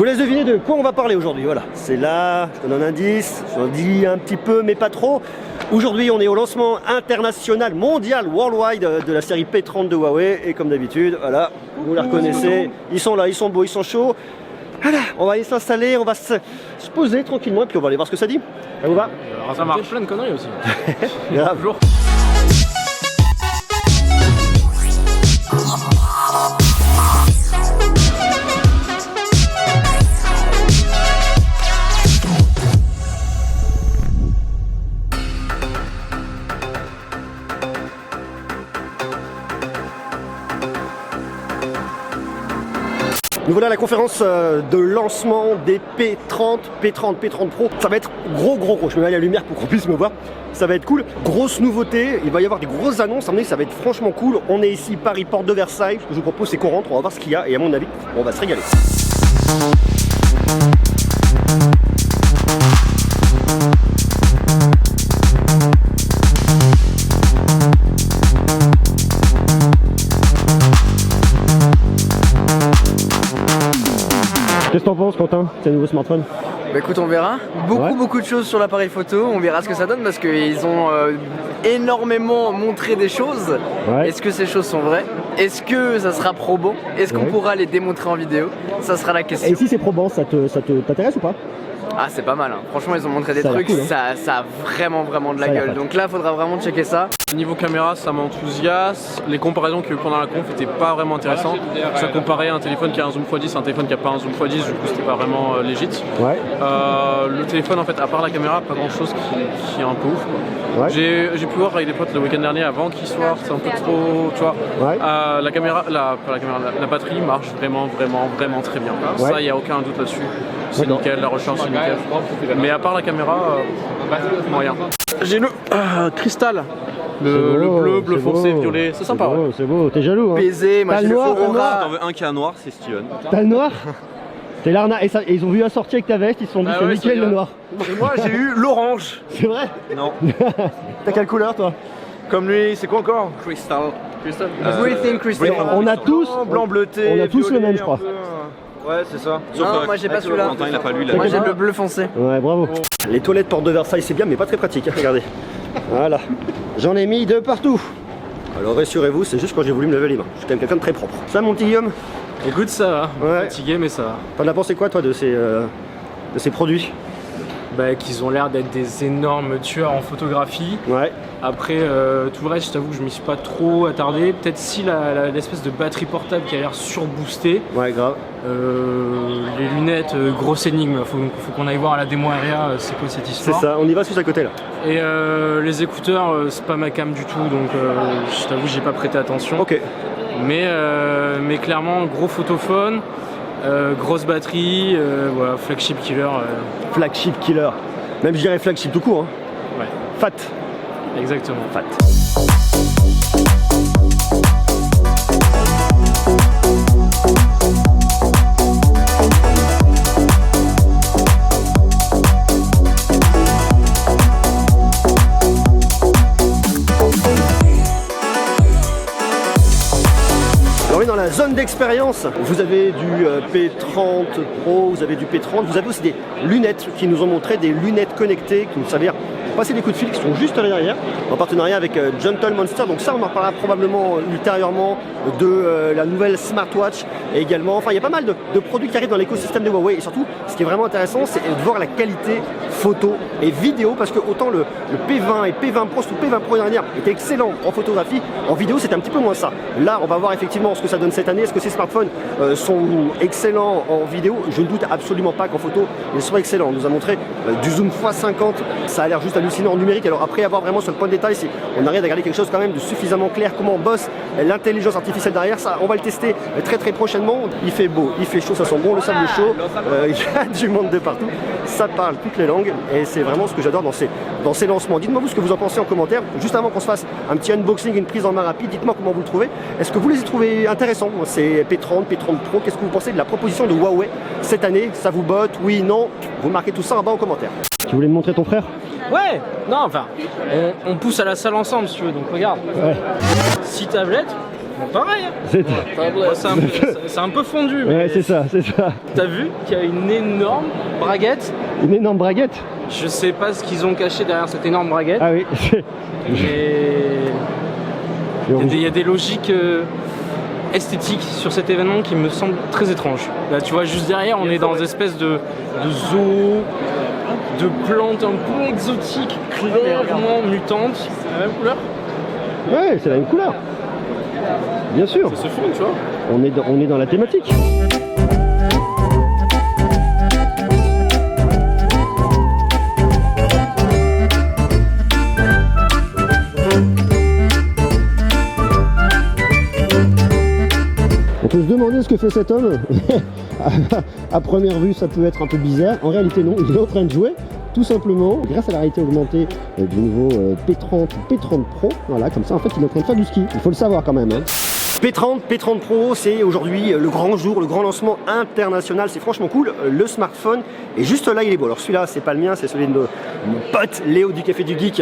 vous laisse deviner de quoi on va parler aujourd'hui. Voilà, c'est là, je donne un indice, j'en dis un petit peu mais pas trop. Aujourd'hui on est au lancement international, mondial, worldwide de la série P30 de Huawei. Et comme d'habitude, voilà, vous les reconnaissez, ils sont là, ils sont beaux, ils sont chauds. Voilà, on va aller s'installer, on va se poser tranquillement et puis on va aller voir ce que ça dit. Ça vous va? Ça marche. Plein de conneries aussi. Grave. Bonjour. Nous voilà à la conférence de lancement des P30 Pro. Ça va être gros. Je me mets à la lumière pour qu'on puisse me voir. Ça va être cool. Grosse nouveauté, il va y avoir des grosses annonces. Ça va être franchement cool. On est ici, Paris, porte de Versailles. Ce que je vous propose, c'est qu'on rentre, on va voir ce qu'il y a. Et à mon avis, on va se régaler. Qu'est-ce que t'en penses, Quentin, c'est un nouveau smartphone? Bah écoute, on verra. Beaucoup de choses sur l'appareil photo. On verra ce que ça donne parce qu'ils ont énormément montré des choses. Ouais. Est-ce que ces choses sont vraies? Est-ce que ça sera probant? Est-ce qu'on pourra les démontrer en vidéo? Ça sera la question. Et si c'est probant, ça t'intéresse ou pas? Ah, c'est pas mal, hein. Franchement, ils ont montré des Ça a trucs, l'air cool, hein. ça a vraiment de la Ça a l'air gueule. fun. Donc là, faudra vraiment checker ça. Niveau caméra, ça m'enthousiaste. Les comparaisons qu'il y a eu pendant la conf n'étaient pas vraiment intéressantes. Ça comparait un téléphone qui a un zoom x10 un téléphone qui a pas un zoom x10, du coup c'était pas vraiment légit. Ouais. Le téléphone, en fait, à part la caméra, pas grand chose qui est un peu ouf, quoi. Ouais. J'ai pu voir avec des potes le week-end dernier avant qu'il soit, c'est un peu trop, tu vois. Ouais. La caméra, la batterie marche vraiment très bien. Ouais. Ça, il n'y a aucun doute là-dessus. C'est D'accord. nickel, la recharge c'est nickel. Mais à part la caméra, moyen. J'ai le cristal. Le bleu foncé, violet, c'est sympa. Ouais. C'est beau, t'es jaloux, hein. Baiser, moi T'as j'ai le le noir, Aurora. T'en veux un qui a noir, c'est Steven. T'as le noir? C'est l'arnaque. Et ils ont vu la sortie avec ta veste, ils se sont dit Ah c'est ouais, nickel c'est le bien. noir. Et moi j'ai eu l'orange. C'est vrai? Non. T'as quelle couleur toi? Comme lui, c'est quoi encore Crystal. Everything Crystal. On a tous, Blanc bleuté. on a tous le violet, même, je crois. un peu, Ouais, c'est ça. Non, moi j'ai pas celui-là. Quentin, il a pas lui, il a Moi lui. j'ai le bleu foncé. Ouais, bravo. Les toilettes porte de Versailles, c'est bien, mais pas très pratique. Hein, regardez. Voilà. J'en ai mis de partout. Alors rassurez-vous, c'est juste quand j'ai voulu me lever les mains. Je suis quand même quelqu'un de très propre. Ça, mon petit Guillaume, Écoute, ça va. Ouais. Fatigué, mais ça va. t'en as pensé quoi, toi, de ces produits? Bah, qu'ils ont l'air d'être des énormes tueurs en photographie. Ouais. Après, tout le reste, je t'avoue que je m'y suis pas trop attardé. Peut-être si l'espèce de batterie portable qui a l'air surboostée. Ouais, grave. Les lunettes, grosse énigme. Faut qu'on aille voir à la démo area, c'est quoi cette C'est histoire. ça, on y va juste à côté là. Et les écouteurs, c'est pas ma cam du tout, donc je t'avoue que j'ai pas prêté attention. Ok. Mais clairement, gros photophone, grosse batterie, voilà, flagship killer. Flagship killer. Même je dirais flagship tout court. Hein. Ouais, Fat. exactement. Fat. Alors oui, dans la zone d'expérience, vous avez du P30 Pro, vous avez du P30, vous avez aussi des lunettes qui nous ont montré, des lunettes connectées qui nous servirent pour passer des coups de fil qui sont juste là derrière, en partenariat avec Gentle Monster. Donc ça, on en reparlera probablement ultérieurement de la nouvelle smartwatch et également, enfin il y a pas mal de produits qui arrivent dans l'écosystème de Huawei et surtout, ce qui est vraiment intéressant, c'est de voir la qualité photo et vidéo parce que autant le P20 et P20 Pro, surtout P20 Pro dernière, était excellent en photographie, en vidéo c'était un petit peu moins ça. Là, on va voir effectivement ce que ça donne cette année. Est-ce que ces smartphones sont excellents en vidéo? Je ne doute absolument pas qu'en photo, ils soient excellents. On nous a montré du zoom x50, ça a l'air juste hallucinant en numérique. Alors après avoir vraiment sur le point de détail, si on arrive à garder quelque chose quand même de suffisamment clair, comment on bosse l'intelligence artificielle derrière, ça on va le tester très prochainement. Il fait beau, il fait chaud, ça sent bon, le sable chaud, il y a du monde de partout, ça parle toutes les langues et c'est vraiment ce que j'adore dans ces lancements. Dites-moi vous ce que vous en pensez en commentaire, juste avant qu'on se fasse un petit unboxing, une prise en main rapide, dites-moi comment vous le trouvez. Est-ce que vous les trouvez intéressants, ces P30 Pro? Qu'est-ce que vous pensez de la proposition de Huawei cette année? Ça vous botte? Oui, non? Vous marquez tout ça en bas en commentaire. Tu voulais me montrer ton frère? Ouais, non, enfin, on pousse à la salle ensemble si tu veux, donc regarde. Ouais. 6 tablettes, Pareil. C'est C'est un peu fondu. ouais, Mais c'est ça, c'est ça. t'as vu qu'il y a une énorme braguette. Une énorme braguette. Je sais pas ce qu'ils ont caché derrière cette énorme braguette. Ah oui. Mais il y a des logiques esthétiques sur cet événement qui me semblent très étranges. Là, tu vois, juste derrière, on est dans une espèce de zoo, de plantes un peu exotiques, clairement mutantes. C'est la même couleur? Ouais, c'est la même couleur. Bien sûr. Ça se fond, tu vois. On est dans la thématique. On peut se demander ce que fait cet homme. À première vue, ça peut être un peu bizarre. En réalité, non. Il est en train de jouer, tout simplement, grâce à la réalité augmentée du nouveau P30 ou P30 Pro. Voilà, comme ça, en fait, il est en train de faire du ski. Il faut le savoir quand même. Hein. P30 Pro, c'est aujourd'hui le grand jour, le grand lancement international. C'est franchement cool. Le smartphone est juste là, il est beau. Alors celui-là, c'est pas le mien, c'est celui de mon pote Léo du Café du Geek.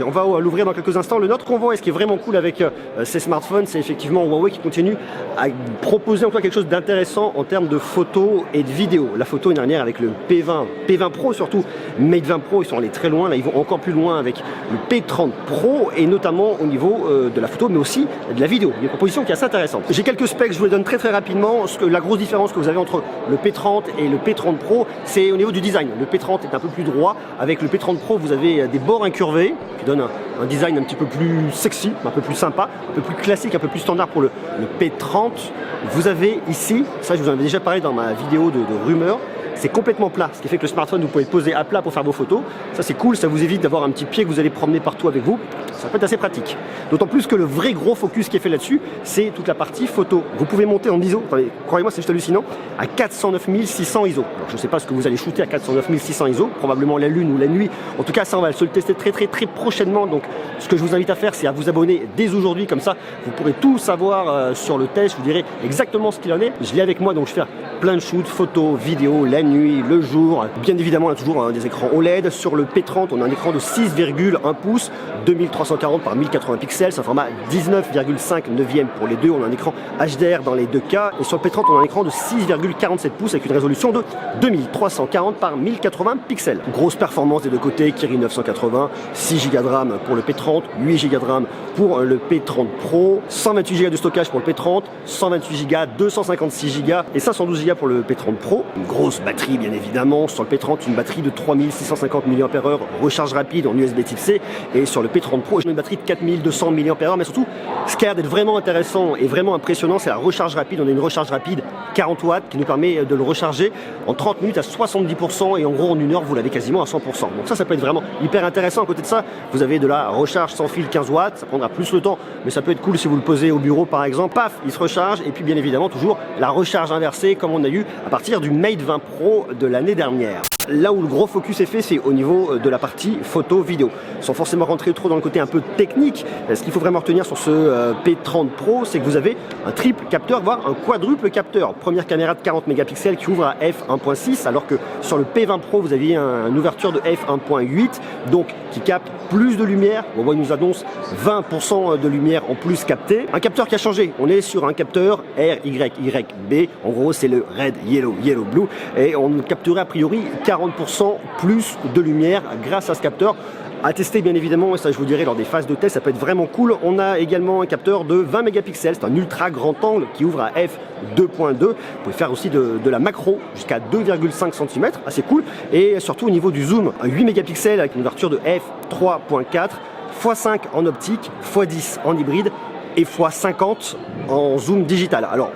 On va l'ouvrir dans quelques instants. Le nôtre qu'on voit, et ce qui est vraiment cool avec ces smartphones, c'est effectivement Huawei qui continue à proposer encore quelque chose d'intéressant en termes de photos et de vidéos. La photo une dernière avec le P20 Pro surtout, Mate 20 Pro, ils sont allés très loin. Là, ils vont encore plus loin avec le P30 Pro et notamment au niveau de la photo, mais aussi de la vidéo. Une proposition qui est assez intéressante. J'ai quelques specs, je vous les donne très rapidement. La grosse différence que vous avez entre le P30 et le P30 Pro, c'est au niveau du design. Le P30 est un peu plus droit. Avec le P30 Pro, vous avez des bords incurvés qui donnent un design un petit peu plus sexy, un peu plus sympa, un peu plus classique, un peu plus standard pour le P30. Vous avez ici, ça je vous en avais déjà parlé dans ma vidéo de rumeurs, c'est complètement plat, ce qui fait que le smartphone, vous pouvez le poser à plat pour faire vos photos. Ça c'est cool, ça vous évite d'avoir un petit pied que vous allez promener partout avec vous. Ça peut être assez pratique. D'autant plus que le vrai gros focus qui est fait là-dessus, c'est toute la partie photo. Vous pouvez monter en ISO, croyez-moi c'est juste hallucinant, à 409 600 ISO. Alors je ne sais pas ce que vous allez shooter à 409 600 ISO, probablement la lune ou la nuit. En tout cas ça on va se le tester très prochainement. Donc ce que je vous invite à faire, c'est à vous abonner dès aujourd'hui, comme ça vous pourrez tout savoir sur le test. Je vous dirai exactement ce qu'il en est. Je l'ai avec moi, donc je fais plein de shoots, photos, vidéos, la nuit, le jour. Bien évidemment on a toujours des écrans OLED. Sur le P30 on a un écran de 6,1 pouces, 2340 par 1080 pixels, c'est un format 19,5 neuvième pour les deux. On a un écran HDR dans les deux cas. Et sur le P30 on a un écran de 6,47 pouces avec une résolution de 2340 par 1080 pixels. Grosse performance des deux côtés, Kirin 980, 6 Go de RAM pour le P30, 8 Go de RAM pour le P30 Pro, 128 Go de stockage pour le P30, 128 Go, 256 Go et 512 Go pour le P30 Pro. Une grosse batterie bien évidemment. Sur le P30 une batterie de 3650 mAh, recharge rapide en USB type C, et sur le P30 Pro une batterie de 4200 mAh. Mais surtout ce qui a l'air d'être vraiment intéressant et vraiment impressionnant, c'est la recharge rapide. On a une recharge rapide 40 watts qui nous permet de le recharger en 30 minutes à 70% et en gros en une heure vous l'avez quasiment à 100%. Donc ça peut être vraiment hyper intéressant. À côté de ça vous avez de la recharge sans fil 15 watts, ça prendra plus le temps mais ça peut être cool si vous le posez au bureau par exemple. Paf, il se recharge. Et puis bien évidemment toujours la recharge inversée comme on a eu à partir du Mate 20 Pro de l'année dernière. Là où le gros focus est fait, c'est au niveau de la partie photo-vidéo. Sans forcément rentrer trop dans le côté un peu technique, ce qu'il faut vraiment retenir sur ce P30 Pro, c'est que vous avez un triple capteur, voire un quadruple capteur. Première caméra de 40 mégapixels qui ouvre à f1.6, alors que sur le P20 Pro, vous aviez une ouverture de f1.8, donc qui capte plus de lumière. Bon, il nous annonce 20% de lumière en plus captée. Un capteur qui a changé. On est sur un capteur RYYB. En gros, c'est le Red, Yellow, Yellow, Blue. Et on capterait a priori 40% plus de lumière grâce à ce capteur. À tester bien évidemment, et ça je vous dirai lors des phases de test, ça peut être vraiment cool. On a également un capteur de 20 mégapixels, c'est un ultra grand angle qui ouvre à f2.2. Vous pouvez faire aussi de la macro jusqu'à 2,5 cm, assez cool. Et surtout au niveau du zoom, un 8 mégapixels avec une ouverture de f3.4, x5 en optique, x10 en hybride et x50 en zoom digital. Alors,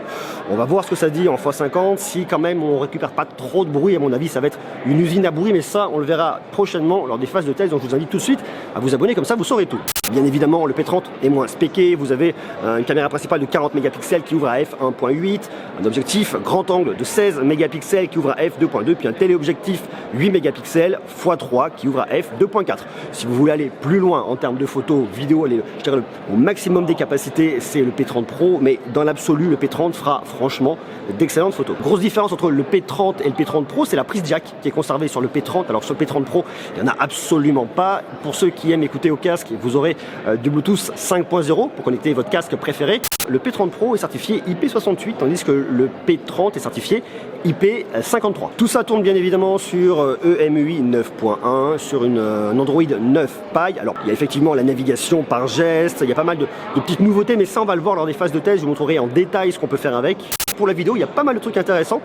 on va voir ce que ça dit en x50, si quand même on récupère pas trop de bruit. À mon avis ça va être une usine à bruit, mais ça on le verra prochainement lors des phases de test. Donc je vous invite tout de suite à vous abonner, comme ça vous saurez tout. Bien évidemment le P30 est moins spéqué, vous avez une caméra principale de 40 mégapixels qui ouvre à f1.8, un objectif grand angle de 16 mégapixels qui ouvre à f2.2, puis un téléobjectif 8 mégapixels x3 qui ouvre à f2.4. Si vous voulez aller plus loin en termes de photos, vidéo, aller je dirais, au maximum des capacités, c'est le P30 Pro, mais dans l'absolu le P30 fera franchement d'excellentes photos. Grosse différence entre le P30 et le P30 Pro, c'est la prise jack qui est conservée sur le P30, alors sur le P30 Pro il n'y en a absolument pas. Pour ceux qui aiment écouter au casque, vous aurez du Bluetooth 5.0 pour connecter votre casque préféré. Le P30 Pro est certifié IP68, tandis que le P30 est certifié IP53. Tout ça tourne bien évidemment sur EMUI 9.1, sur un Android 9 Pie. Alors, il y a effectivement la navigation par geste, il y a pas mal de petites nouveautés, mais ça, on va le voir lors des phases de test. Je vous montrerai en détail ce qu'on peut faire avec. Pour la vidéo, il y a pas mal de trucs intéressants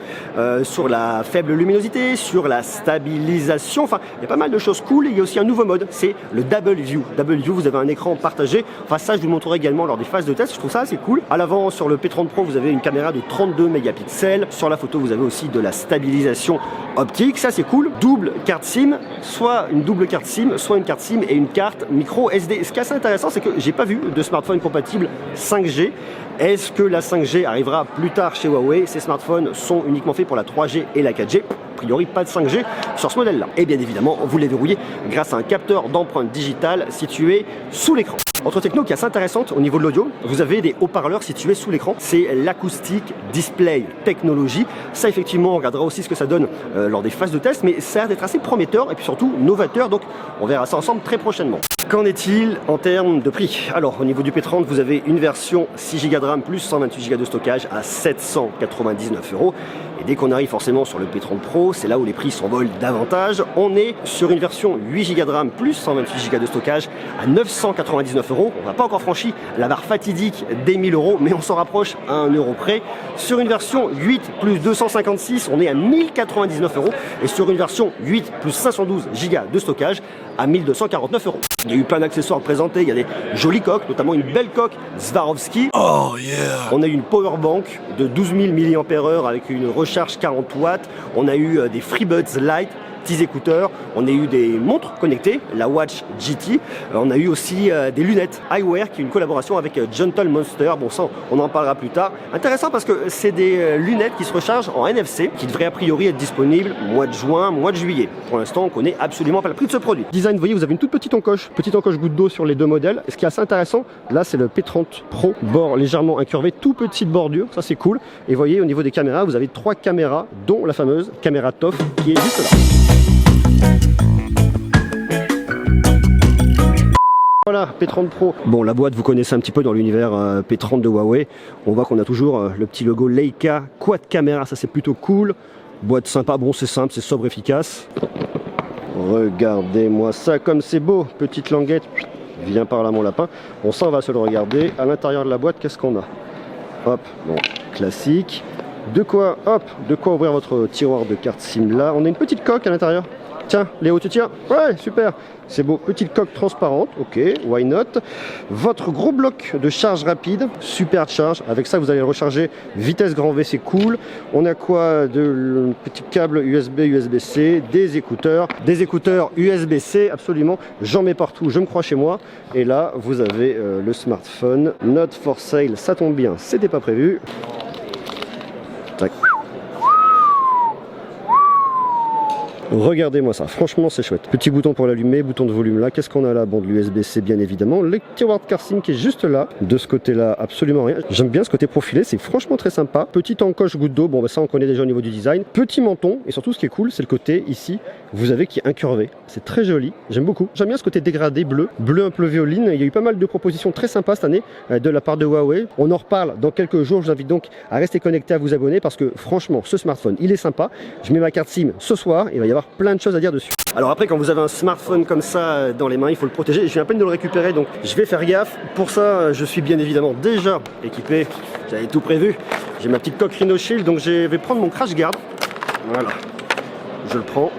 sur la faible luminosité, sur la stabilisation, enfin il y a pas mal de choses cool. Et il y a aussi un nouveau mode, c'est le Double View. Double View, vous avez un écran partagé, enfin ça je vous le montrerai également lors des phases de test, je trouve ça assez cool. À l'avant sur le P30 Pro, vous avez une caméra de 32 mégapixels, sur la photo vous avez aussi de la stabilisation optique, ça c'est cool. Double carte SIM, soit une double carte SIM, soit une carte SIM et une carte micro SD. Ce qui est assez intéressant, c'est que j'ai pas vu de smartphone compatible 5G. Est-ce que la 5G arrivera plus tard chez Huawei? Ces smartphones sont uniquement faits pour la 3G et la 4G. A priori, pas de 5G sur ce modèle-là. Et bien évidemment, vous les verrouillez grâce à un capteur d'empreinte digitale situé sous l'écran. Autre techno qui est assez intéressante au niveau de l'audio, vous avez des haut-parleurs situés sous l'écran. C'est l'Acoustic Display Technology. Ça, effectivement, on regardera aussi ce que ça donne lors des phases de test, mais ça a l'air d'être assez prometteur et puis surtout novateur. Donc, on verra ça ensemble très prochainement. Qu'en est-il en termes de prix? Alors, au niveau du P30, vous avez une version 6 Go de RAM plus 128 Go de stockage à 799 €. Et dès qu'on arrive forcément sur le P30 Pro, c'est là où les prix s'envolent davantage. On est sur une version 8 Go de RAM plus 128 Go de stockage à 999 €. On n'a pas encore franchi la barre fatidique des 1000 €, mais on s'en rapproche à 1 € près. Sur une version 8 plus 256, on est à 1099 €. Et sur une version 8 plus 512 Go de stockage à 1249 €. Il y a eu plein d'accessoires présentés, il y a des jolies coques, notamment une belle coque Swarovski. Oh yeah! On a eu une power bank de 12 000 mAh avec une recharge 40 watts. On a eu des FreeBuds Lite, petits écouteurs. On a eu des montres connectées, la Watch GT. On a eu aussi des lunettes eyewear qui est une collaboration avec Gentle Monster. Bon, ça, on en parlera plus tard. Intéressant parce que c'est des lunettes qui se rechargent en NFC, qui devraient a priori être disponibles mois de juin, mois de juillet. Pour l'instant, on connaît absolument pas le prix de ce produit. Design, vous voyez, vous avez une toute petite encoche goutte d'eau sur les deux modèles. Et ce qui est assez intéressant, là, c'est le P30 Pro, bord légèrement incurvé, tout petite bordure, ça c'est cool. Et vous voyez, au niveau des caméras, vous avez 3 caméras, dont la fameuse caméra TOF qui est juste là. Voilà, P30 Pro. Bon, la boîte, vous connaissez un petit peu dans l'univers P30 de Huawei. On voit qu'on a toujours le petit logo Leica, quad caméra, ça c'est plutôt cool. Boîte sympa, bon c'est simple, c'est sobre, efficace. Regardez-moi ça comme c'est beau. Petite languette, viens par là mon lapin. Bon, ça on va se le regarder. À l'intérieur de la boîte, qu'est-ce qu'on a? Hop, bon, classique. De quoi ouvrir votre tiroir de carte SIM là. On a une petite coque à l'intérieur. Tiens, Léo, tu tiens? Ouais, super. C'est beau. Petite coque transparente. Ok, why not? Votre gros bloc de charge rapide. Super charge. Avec ça, vous allez le recharger vitesse grand V, c'est cool. On a quoi? De petits câbles USB, USB-C, des écouteurs USB-C, absolument. J'en mets partout, je me crois chez moi. Et là, vous avez le smartphone. Not for sale, ça tombe bien. C'était pas prévu. Tac. Regardez-moi ça, franchement c'est chouette. Petit bouton pour l'allumer, bouton de volume là. Qu'est-ce qu'on a là? Bon, de l'USB-C bien évidemment. Le tiroir de carte SIM qui est juste là. De ce côté-là, absolument rien. J'aime bien ce côté profilé, c'est franchement très sympa. Petite encoche goutte d'eau, bon bah ça on connaît déjà au niveau du design. Petit menton, et surtout ce qui est cool, c'est le côté ici, vous avez qui est incurvé. C'est très joli, j'aime beaucoup. J'aime bien ce côté dégradé bleu un peu violine. Il y a eu pas mal de propositions très sympas cette année de la part de Huawei. On en reparle dans quelques jours. Je vous invite donc à rester connecté, à vous abonner parce que franchement, ce smartphone, il est sympa. Je mets ma carte SIM ce soir, il va y avoir plein de choses à dire dessus. Alors après, quand vous avez un smartphone comme ça dans les mains, il faut le protéger. Je viens à peine de le récupérer, donc je vais faire gaffe. Pour ça, je suis bien évidemment déjà équipé. J'avais tout prévu. J'ai ma petite coque Rhino Shield, donc je vais prendre mon crash guard. Voilà. Je le prends,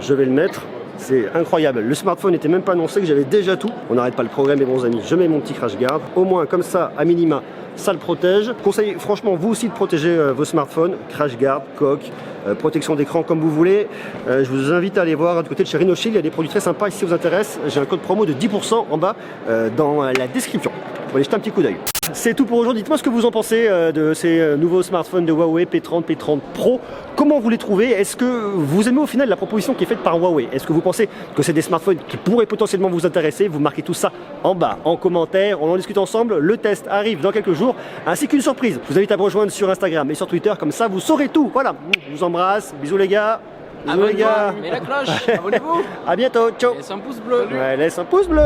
je vais le mettre. C'est incroyable. Le smartphone n'était même pas annoncé que j'avais déjà tout. On n'arrête pas le programme, mes bons amis. Je mets mon petit crash guard. Au moins, comme ça, à minima, ça le protège. Conseil, franchement, vous aussi de protéger vos smartphones. Crash guard, coque, protection d'écran comme vous voulez. Je vous invite à aller voir du côté de chez Rhino Shield. Il y a des produits très sympas. Si ça vous intéresse, j'ai un code promo de 10% en bas dans la description. Vous allez jeter un petit coup d'œil. C'est tout pour aujourd'hui. Dites-moi ce que vous en pensez de ces nouveaux smartphones de Huawei P30, P30 Pro. Comment vous les trouvez? Est-ce que vous aimez au final la proposition qui est faite par Huawei? Est-ce que vous pensez que c'est des smartphones qui pourraient potentiellement vous intéresser? Vous marquez tout ça en bas, en commentaire. On en discute ensemble. Le test arrive dans quelques jours, ainsi qu'une surprise. Je vous invite à me rejoindre sur Instagram et sur Twitter. Comme ça, vous saurez tout. Voilà. Je vous embrasse. Bisous les gars. Bisous les gars. Mets la cloche. Abonnez-vous. À bientôt. Ciao. Laisse un pouce bleu. Ouais, laisse un pouce bleu.